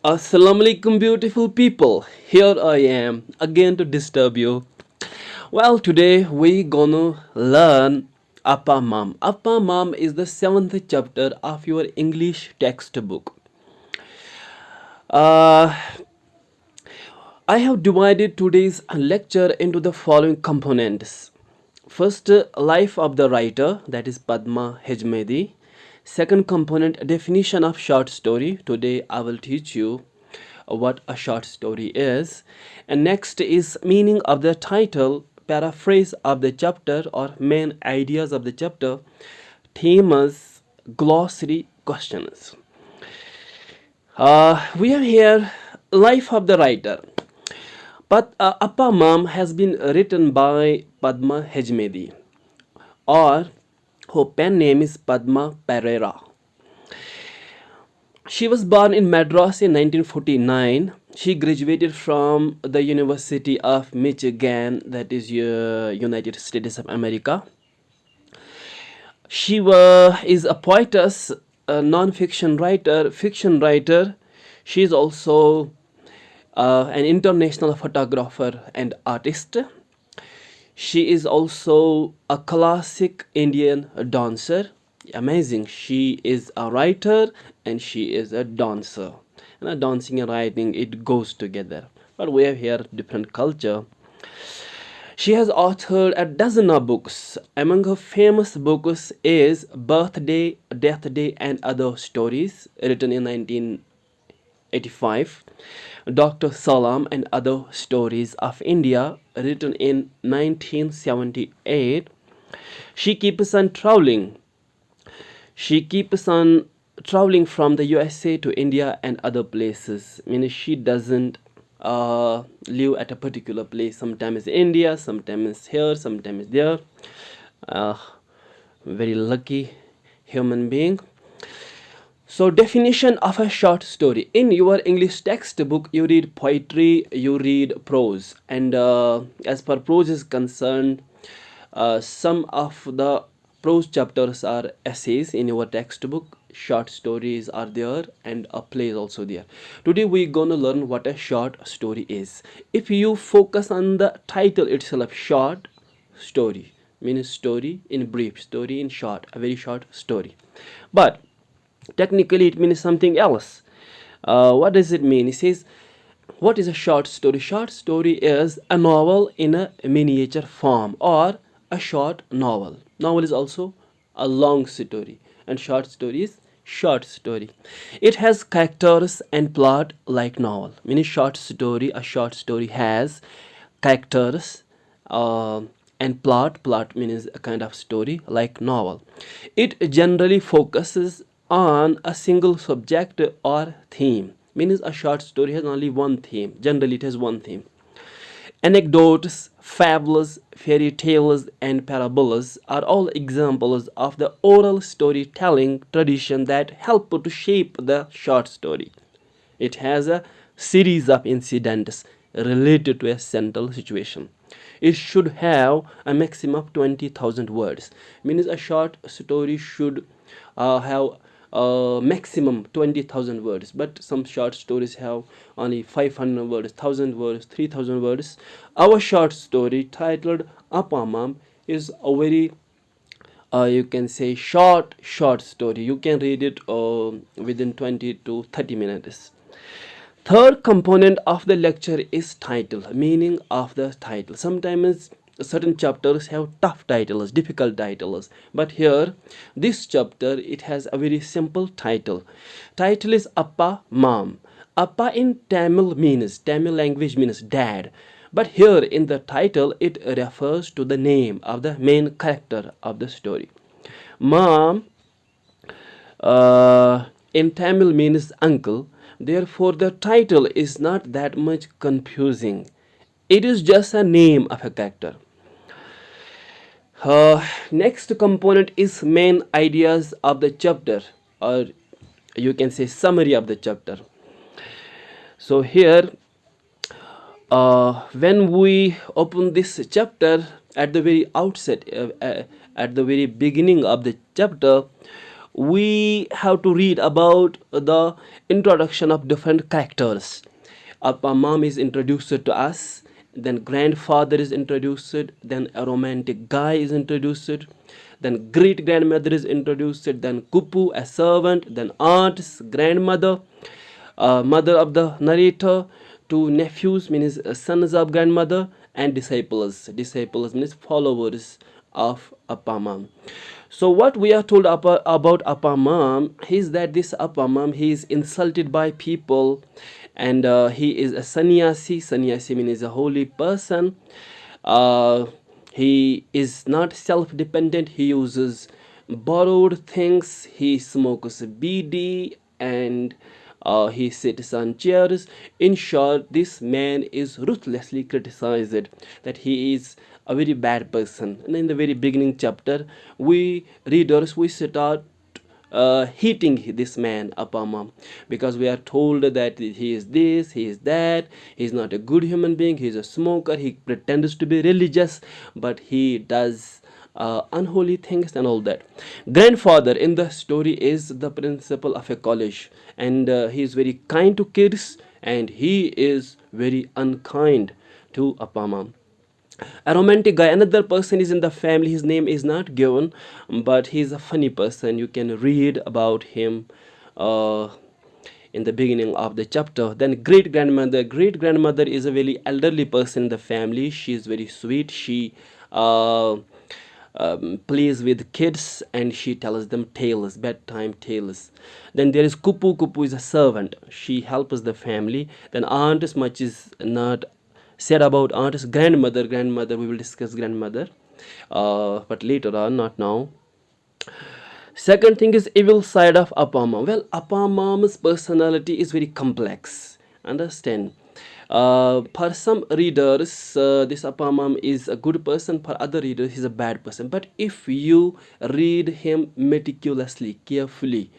Assalamu alaikum, beautiful people. Here I am again to disturb you. Well, today we gonna learn APPA-MAM. APPA-MAM is the seventh chapter of your English textbook. Uh, I have divided today's lecture into the following components. First, life of the writer, that is Padma Hejmadi. Second component, definition of short story. Today I will teach you what a short story is. And next is meaning of the title, paraphrase of the chapter or main ideas of the chapter, themes, glossary, questions. We have here life of the writer. But APPA-MAM has been written by Padma Hejmadi, or her pen name is Padma Pereira. She was born in Madras in 1949. She graduated from the University of Michigan, that is United States of America. She is a poetess, a non-fiction writer, fiction writer. She is also an international photographer and artist. She is also a classic Indian dancer. Amazing. She is a writer and she is a dancer. And dancing and writing, it goes together. But we have here different culture. She has authored a dozen of books. Among her famous books is Birthday, Death Day and Other Stories, written in 1985. Dr. Salam and Other Stories of India, written in 1978. She keeps on traveling. She keeps on traveling from the USA to India and other places. Meaning she doesn't live at a particular place. Sometimes India, sometimes here, sometimes there. Very lucky human being. So, definition of a short story. In your English textbook, you read poetry, you read prose, and as per prose is concerned, some of the prose chapters are essays in your textbook. Short stories are there, and a play is also there. Today we're gonna learn what a short story is. If you focus on the title itself, short story means story in brief, story in short, a very short story. But technically it means something else. What does it mean? It says, what is a short story? Short story is a novel in a miniature form, or a short novel. Novel is also a long story, and short story is short story. It has characters and plot like novel. Meaning short story, a short story has characters and plot. Plot means a kind of story like novel. It generally focuses on a single subject or theme. Means a short story has only one theme. Generally it has one theme. Anecdotes, fables, fairy tales, and parables are all examples of the oral storytelling tradition that help to shape the short story. It has a series of incidents related to a central situation. It should have a maximum of 20,000 words. Means a short story should have maximum 20,000 words, but some short stories have only 500 words, 1000 words, 3000 words. Our short story titled APPA-MAM is a very you can say short story. You can read it within 20 to 30 minutes. Third component of the lecture is title, meaning of the title. Sometimes certain chapters have tough titles, difficult titles, but here this chapter it has a very simple title. Title is APPA-MAM. Appa in Tamil language means dad, but here in the title it refers to the name of the main character of the story. Mom in Tamil means uncle. Therefore, the title is not that much confusing. It is just a name of a character. Next component is main ideas of the chapter, or you can say summary of the chapter. So here, when we open this chapter at the very outset, at the very beginning of the chapter, we have to read about the introduction of different characters. APPA-MAM is introduced to us, then grandfather is introduced, then a romantic guy is introduced, then great grandmother is introduced, then Kupu, a servant, then aunts, grandmother, mother of the narrator, two nephews means sons of grandmother, and disciples. Disciples means followers of APPA-MAM. So what we are told about APPA-MAM is that this APPA-MAM, he is insulted by people, and he is a sannyasi. Sannyasi means a holy person. uh, he is not self-dependent. He uses borrowed things. He smokes BD, and he sits on chairs. In short, this man is ruthlessly criticized that he is a very bad person. And in the very beginning chapter, we readers, we start hating this man APPA-MAM, because we are told that he is this, he is that, he is not a good human being, he is a smoker, he pretends to be religious, but he does unholy things and all that. Grandfather in the story is the principal of a college, and he is very kind to kids, and he is very unkind to APPA-MAM. A romantic guy, another person is in the family. His name is not given, but he's a funny person. You can read about him uh, in the beginning of the chapter. Then great grandmother is a very elderly person in the family. She is very sweet. She plays with kids, and she tells them tales, bedtime tales. Then there is Kupu. Kupu is a servant. She helps the family. Then aunt, as much is not said about aunt. Grandmother, we will discuss grandmother, but later on, not now. Second thing is evil side of APPA-MAM. Well, APPA-MAM's personality is very complex. Understand? For some readers, this APPA-MAM is a good person. For other readers, he's a bad person. But if you read him meticulously, carefully,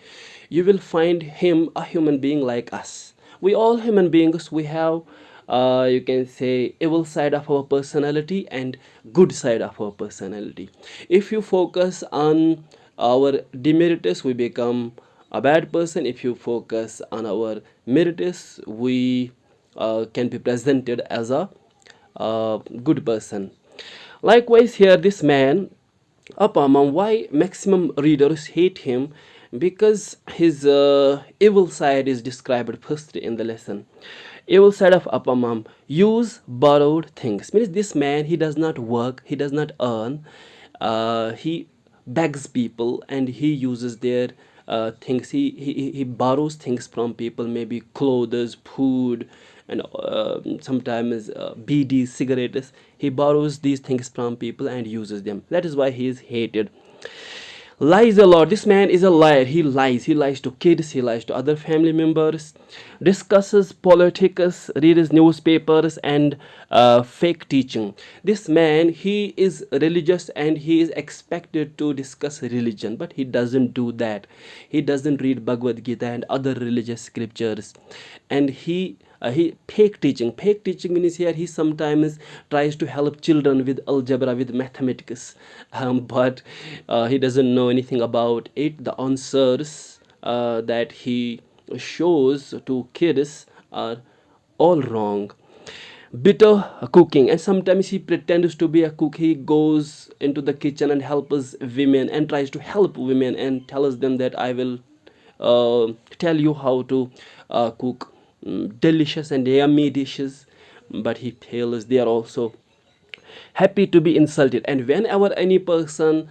you will find him a human being like us. We all human beings. We have, you can say, evil side of our personality and good side of our personality. If you focus on our demerits, we become a bad person. If you focus on our merits, we can be presented as a good person. Likewise, here this man APPA-MAM, why maximum readers hate him? Because his evil side is described first in the lesson. Evil side of APPA-MAM: use borrowed things. Means this man, he does not work, he does not earn, he begs people, and he uses their things. He borrows things from people, maybe clothes, food, and sometimes BD, cigarettes. He borrows these things from people and uses them. That is why he is hated. Lies a lot. This man is a liar. He lies. He lies to kids. He lies to other family members. Discusses politics. Reads newspapers and fake teaching. This man, he is religious, and he is expected to discuss religion, but he doesn't do that. He doesn't read Bhagavad Gita and other religious scriptures, and he fake teaching. Fake teaching means here he sometimes tries to help children with algebra, with mathematics, but he doesn't know anything about it. The answers that he shows to kids are all wrong. Bitter cooking, and sometimes he pretends to be a cook. He goes into the kitchen and helps women, and tries to help women, and tells them that I will tell you how to cook delicious and yummy dishes, but he fails. They are also happy to be insulted, and whenever any person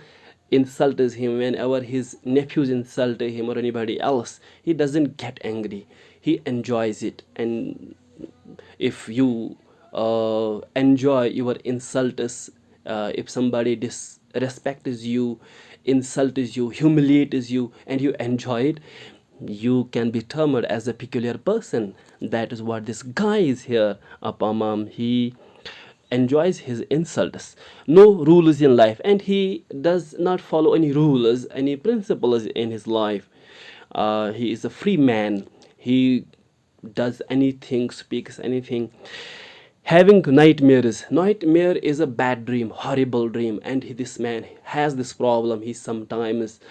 insults him, whenever his nephews insult him or anybody else, he doesn't get angry. He enjoys it. And if you enjoy your insults, if somebody disrespects you, insults you, humiliates you, and you enjoy it, you can be termed as a peculiar person. That is what this guy is here, APPA-MAM. He enjoys his insults. No rules in life, and he does not follow any rules, any principles in his life. He is a free man. He does anything, speaks anything. Having nightmares. Nightmare is a bad dream, horrible dream, and this man has this problem. He sometimes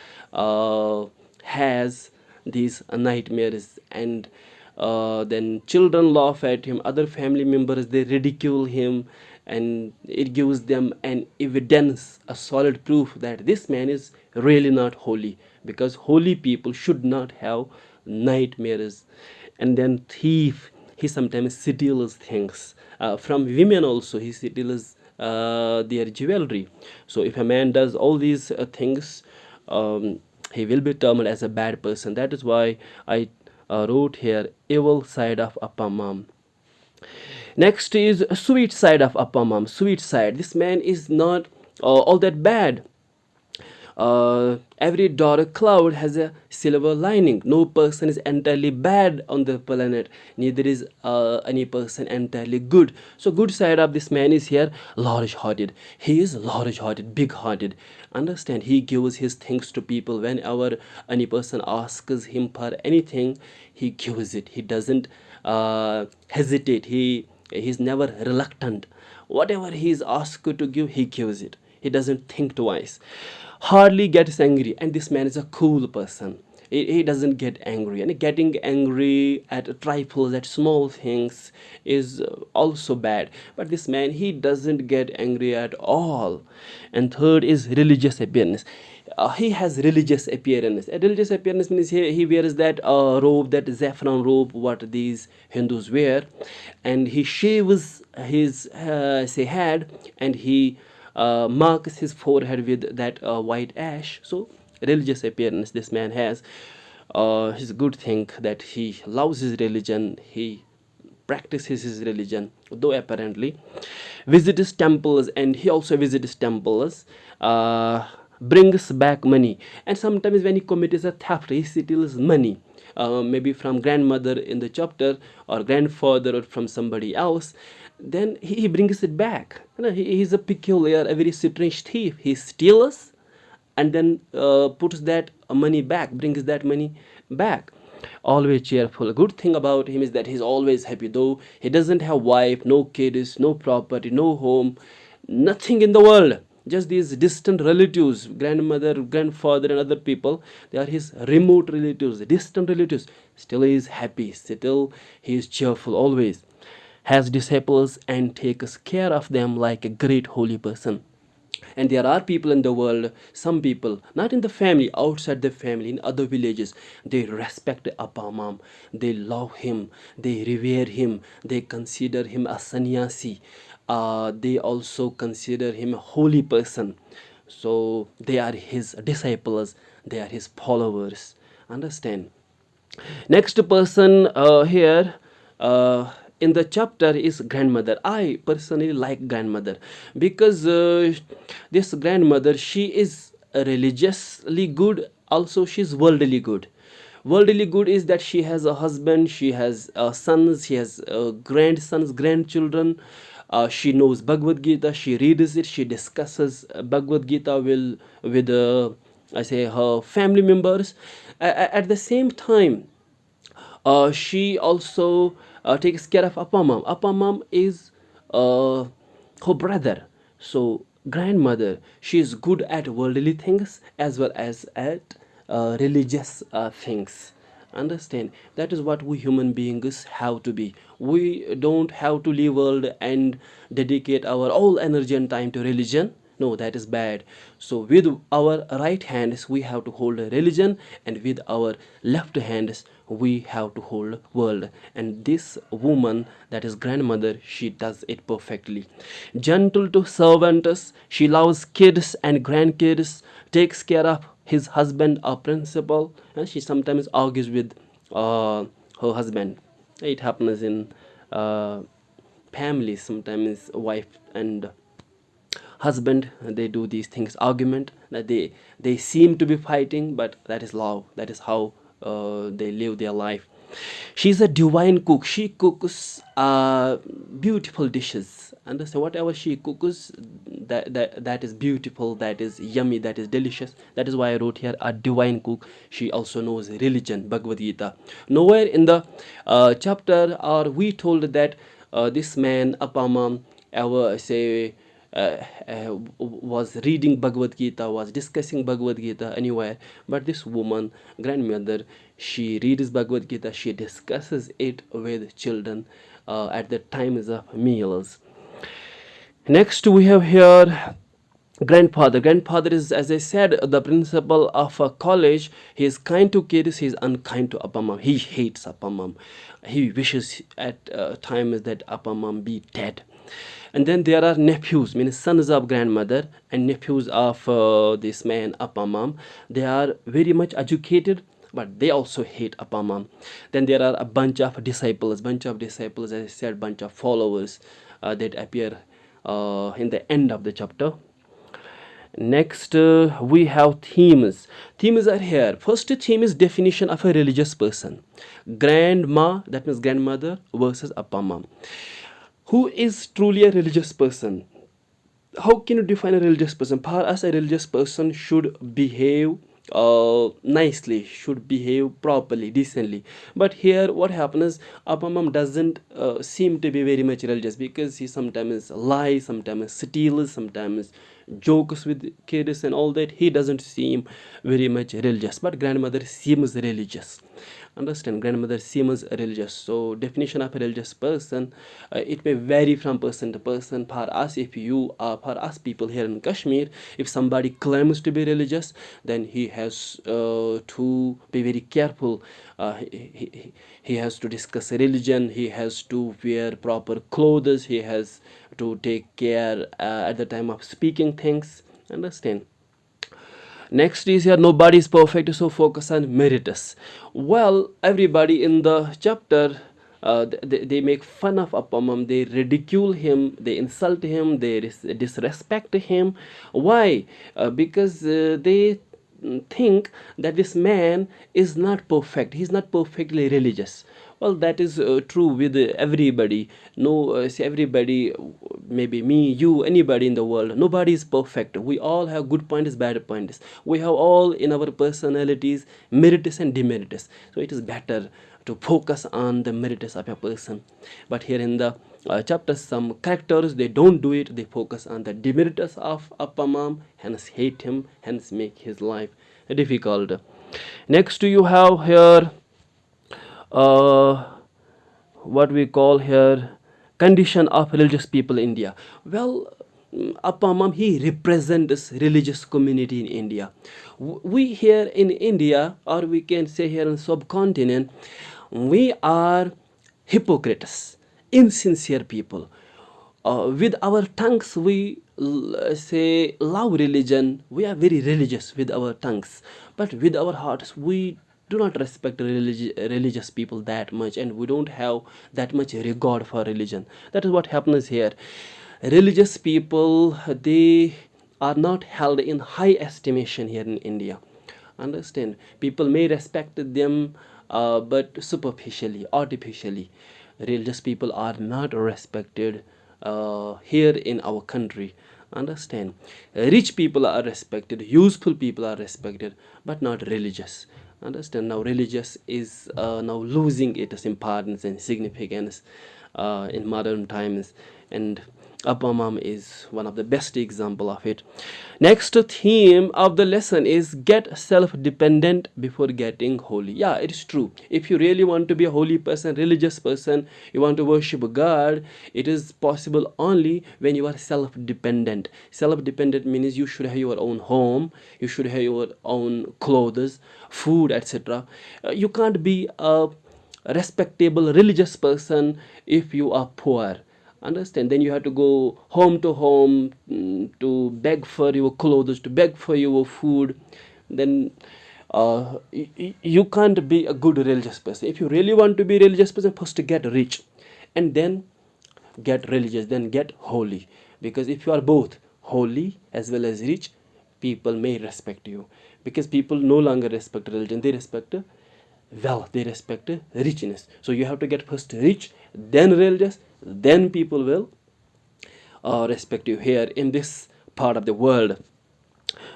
has these nightmares, and then children laugh at him, other family members they ridicule him, and it gives them an evidence, a solid proof that this man is really not holy, because holy people should not have nightmares. And then thief, he sometimes steals things from women also, he steals their jewelry. So if a man does all these things, he will be termed as a bad person. That is why I wrote here evil side of APPA-MAM. Next is sweet side of APPA-MAM. Sweet side, this man is not all that bad. Every dark cloud has a silver lining. No person is entirely bad on the planet, neither is any person entirely good. So good side of this man is here large hearted. He is large hearted, big hearted. Understand, he gives his things to people. Whenever any person asks him for anything, he gives it. He doesn't hesitate. He's never reluctant. Whatever he is asked to give, he gives it. He doesn't think twice, hardly gets angry. And this man is a cool person. He doesn't get angry, and getting angry at trifles, at small things, is also bad. But this man, he doesn't get angry at all. And third is religious appearance. He has religious appearance. A religious appearance means he wears that robe, that saffron robe, what these Hindus wear, and he shaves his say head, and he marks his forehead with that white ash. So religious appearance this man has. It's a good thing that he loves his religion, he practices his religion, though apparently visits temples, and he also visits temples, brings back money. And sometimes when he commits a theft, he steals money, maybe from grandmother in the chapter, or grandfather, or from somebody else. Then he brings it back. He's a peculiar, a very strange thief. He steals and then puts that money back, brings that money back. Always cheerful. A good thing about him is that he's always happy, though he doesn't have wife, no kids, no property, no home, nothing in the world. Just these distant relatives, grandmother, grandfather, and other people, they are his remote relatives, distant relatives. Still he is happy, still he is cheerful always. Has disciples and takes care of them like a great holy person. And there are people in the world, some people, not in the family, outside the family, in other villages, they respect APPA-MAM, they love him, they revere him, they consider him a sannyasi, they also consider him a holy person. So they are his disciples, they are his followers. Understand? Next person here in the chapter is grandmother. I personally like grandmother because this grandmother, she is religiously good, also she's worldly good. Worldly good is that she has a husband, she has sons, she has grandsons, grandchildren. She knows Bhagavad Gita, she reads it, she discusses Bhagavad Gita with I say her family members. At the same time, she also takes care of APPA-MAM. APPA-MAM is her brother. So grandmother, she is good at worldly things as well as at religious things. Understand? That is what we human beings have to be. We don't have to leave world and dedicate our all energy and time to religion. No, that is bad. So with our right hands we have to hold a religion, and with our left hands we have to hold world. And this woman, that is grandmother, she does it perfectly. Gentle to servants, she loves kids and grandkids, takes care of his husband or principal, and she sometimes argues with her husband. It happens in families, sometimes wife and husband, they do these things, argument, that they seem to be fighting, but that is love, that is how they live their life. She's a divine cook. She cooks beautiful dishes. Understand? Whatever she cooks, that is beautiful, that is yummy, that is delicious. That is why I wrote here a divine cook. She also knows religion, Bhagavad Gita. Nowhere in the chapter are we told that this man APPA-MAM ever say was reading Bhagavad Gita, was discussing Bhagavad Gita anywhere. But this woman, grandmother, she reads Bhagavad Gita, she discusses it with children at the times of meals. Next, we have here grandfather. Grandfather is, as I said, the principal of a college. He is kind to kids, he is unkind to APPA-MAM. He hates APPA-MAM. He wishes at times that APPA-MAM be dead. And then there are nephews, means sons of grandmother and nephews of this man APPA-MAM. They are very much educated, but they also hate APPA-MAM. Then there are a bunch of disciples, as I said, bunch of followers that appear in the end of the chapter. Next, we have themes. Themes are here. First theme is definition of a religious person. Grandma, that means grandmother, versus APPA-MAM. Who is truly a religious person? How can you define a religious person? For us, a religious person should behave nicely, should behave properly, decently. But here what happens, APPA-MAM doesn't seem to be very much religious, because he sometimes lies, sometimes steals, sometimes jokes with kids and all that. He doesn't seem very much religious, but grandmother seems religious. Understand, grandmother seems religious. So definition of a religious person, it may vary from person to person. For us, for us people here in Kashmir, if somebody claims to be religious, then he has to be very careful. He has to discuss religion, he has to wear proper clothes, he has to take care at the time of speaking things. Understand. Next is here, nobody is perfect, so focus on merits. Well, everybody in the chapter, they make fun of APPA-MAM, they ridicule him, they insult him, they disrespect him. Why? Because they think that this man is not perfect, he's not perfectly religious. Well, that is true with everybody. No, see, everybody, maybe me, you, anybody in the world, nobody is perfect. We all have good points, bad points. We have all in our personalities merits and demerits. So it is better to focus on the merits of a person. But here in the chapter, some characters, they don't do it. They focus on the demerits of APPA-MAM, hence hate him, hence make his life difficult. Next, you have here what we call here condition of religious people in India. Well, APPA-MAM, he represents religious community in India. We here in India, or we can say here in subcontinent, we are hypocrites, insincere people. With our tongues we say love religion, we are very religious with our tongues, but with our hearts we do not respect religious people that much, and we don't have that much regard for religion. That is what happens here. Religious people, they are not held in high estimation here in India. Understand, people may respect them but superficially, artificially. Religious people are not respected here in our country. Understand, rich people are respected, useful people are respected, but not religious. Understand, now religious is now losing its importance and significance in modern times, and APPA-MAM is one of the best example of it. Next theme of the lesson is get self-dependent before getting holy. Yeah, it is true. If you really want to be a holy person, religious person, you want to worship God, it is possible only when you are self-dependent. Self-dependent means you should have your own home, you should have your own clothes, food, etc. You can't be a respectable religious person if you are poor. Understand, then you have to go home to home to beg for your clothes, to beg for your food. Then you can't be a good religious person. If you really want to be a religious person, first to get rich and then get religious, then get holy. Because if you are both holy as well as rich, people may respect you. Because people no longer respect religion, they respect wealth, they respect richness. So you have to get first rich, then religious, then people will respect you here in this part of the world.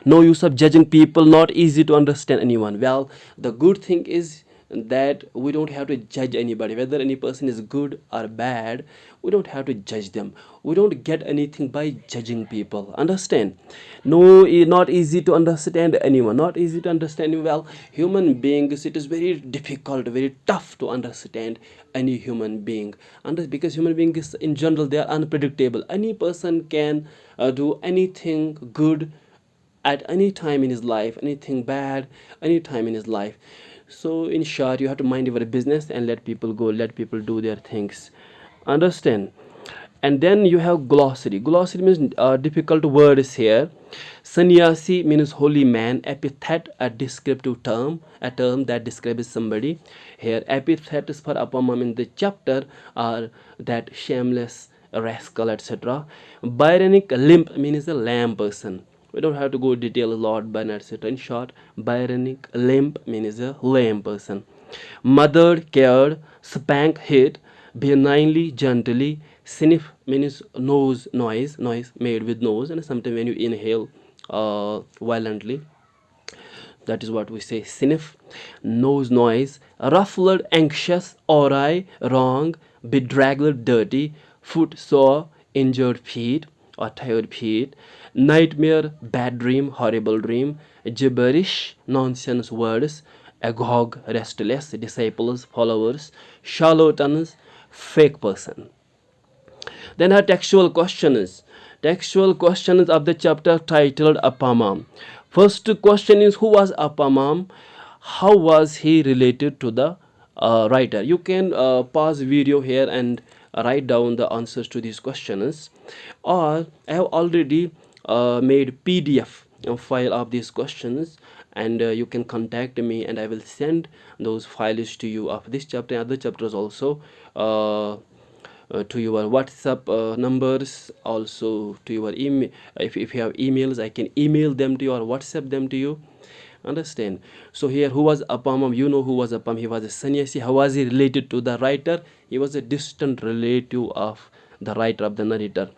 No use of judging people, not easy to understand anyone. Well, the good thing is that we don't have to judge anybody, whether any person is good or bad. We don't have to judge them. We don't get anything by judging people, understand? No, not easy to understand anyone, not easy to understand. Well, human beings, it is very difficult, very tough to understand any human being, and because human beings in general, they are unpredictable. Any person can do anything good at any time in his life, anything bad any time in his life. So in short, you have to mind your business and let people go, let people do their things, understand? And then you have glossary. Glossary means difficult words here. Sannyasi means holy man. Epithet, a descriptive term, a term that describes somebody. Here epithets for APPA-MAM in the chapter are that shameless, rascal, etc. Byronic limp means a lame person. We don't have to go detail a lot, but etc. In short, Byronic limp means a lame person. Mothered, cared, spank, hit, benignly, gently. Sniff means nose, noise made with nose, and sometimes when you inhale violently, that is what we say, sniff, nose noise. Ruffled, anxious, awry, wrong, bedraggled, dirty. Foot sore, injured feet or tired feet. Nightmare, bad dream, horrible dream. Gibberish, nonsense words. Agog, restless. Disciples, followers. Charlatans, fake person. Then her textual questions of the chapter titled APPA-MAM. First question is, who was APPA-MAM? How was he related to the writer? You can pause video here and write down the answers to these questions, or I have already made PDF file of these questions, and you can contact me and I will send those files to you of this chapter and other chapters also, to your WhatsApp numbers, also to your email. If you have emails, I can email them to you or WhatsApp them to you, understand? So here, who was APPA-MAM? You know who was APPA-MAM. He was a sannyasi. How was he related to the writer? He was a distant relative of the writer, of the narrator.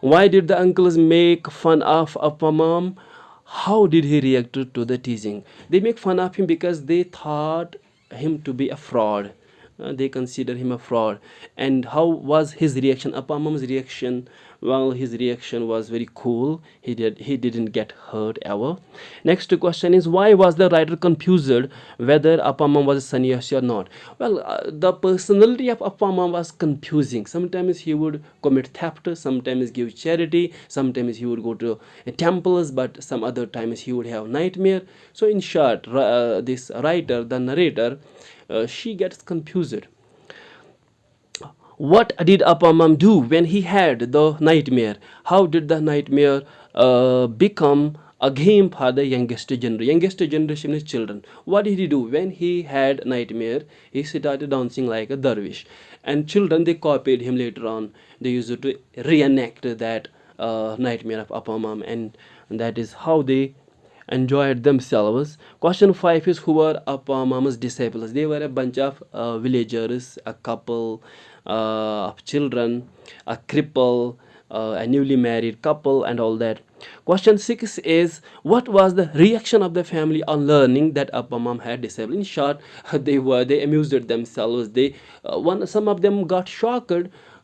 Why did the uncles make fun of APPA-MAM? How did he react to the teasing? They make fun of him because they thought him to be a fraud. They consider him a fraud. And how was his reaction? APPA-MAM's reaction? Well, his reaction was very cool. He didn't get hurt ever. Next question is, why was the writer confused whether APPA-MAM was a sannyasi or not? Well, the personality of APPA-MAM was confusing. Sometimes he would commit theft, sometimes give charity, sometimes he would go to temples, but some other times he would have nightmare. So in short, this writer, the narrator, she gets confused. What did APPA-MAM do when he had the nightmare? How did the nightmare become a game for the youngest generation? Youngest generation is children. What did he do when he had nightmare? He started dancing like a dervish, and children, they copied him later on. They used to reenact that nightmare of APPA-MAM, and that is how they enjoyed themselves. Question 5 is, who were APPA-MAM's disciples? They were a bunch of villagers, a couple of children, a cripple, a newly married couple, and all that. Question 6 is, what was the reaction of the family on learning that APPA-MAM had disciples? In short, they amused themselves. Some of them got shocked,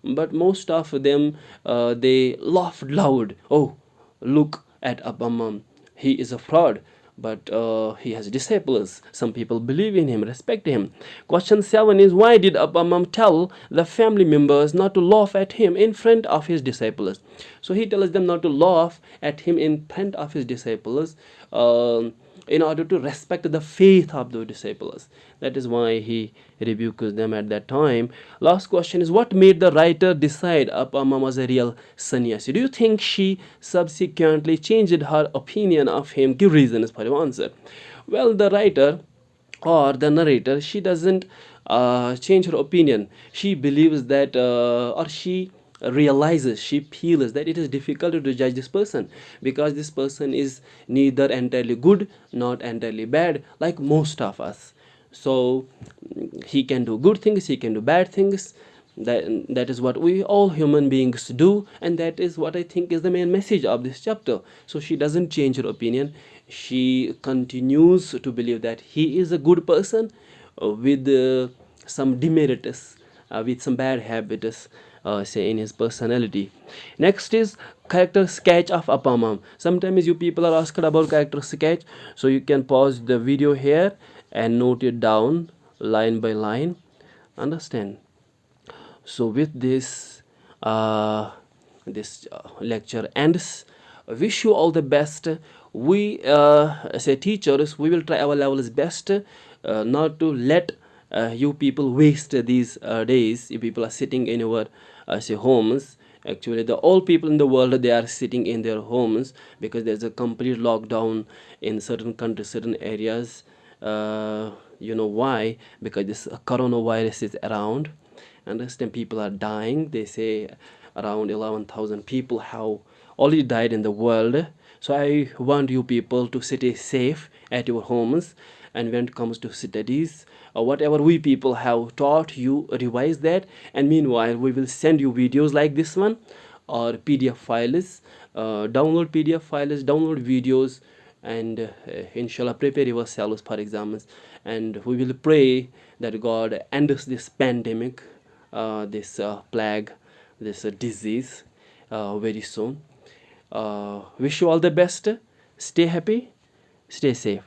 but most of them they laughed loud. Oh, look at APPA-MAM. He is a fraud, but he has disciples. Some people believe in him, respect him. Question 7 is, why did APPA-MAM tell the family members not to laugh at him in front of his disciples? So he tells them not to laugh at him in front of his disciples, in order to respect the faith of the disciples. That is why he rebukes them at that time. Last question is, what made the writer decide APPA-MAM was a real sannyasi? Do you think she subsequently changed her opinion of him? Give reasons for your answer. Well, the writer or the narrator, she doesn't change her opinion. She believes that, or she realizes, she feels that it is difficult to judge this person, because this person is neither entirely good not entirely bad, like most of us. So he can do good things, he can do bad things. That is what we all human beings do, and that is what I think is the main message of this chapter. So she doesn't change her opinion. She continues to believe that he is a good person, with some demerits, with some bad habits, say in his personality. Next is character sketch of APPA-MAM. Sometimes you people are asked about character sketch, so you can pause the video here and note it down line by line. Understand? So with this, lecture ends. Wish you all the best. We as a teachers, we will try our levels best not to let you people waste these days. You people are sitting in your say homes. Actually, the all people in the world, they are sitting in their homes because there's a complete lockdown in certain countries, certain areas. You know why? Because this coronavirus is around. Understand? People are dying. They say around 11,000 people have already died in the world. So I want you people to stay safe at your homes. And when it comes to studies, whatever we people have taught you, revise that. And meanwhile, we will send you videos like this one or PDF files. Download PDF files, download videos, and inshallah prepare yourselves for exams. And we will pray that God ends this pandemic, this plague, this disease very soon. Wish you all the best. Stay happy, stay safe.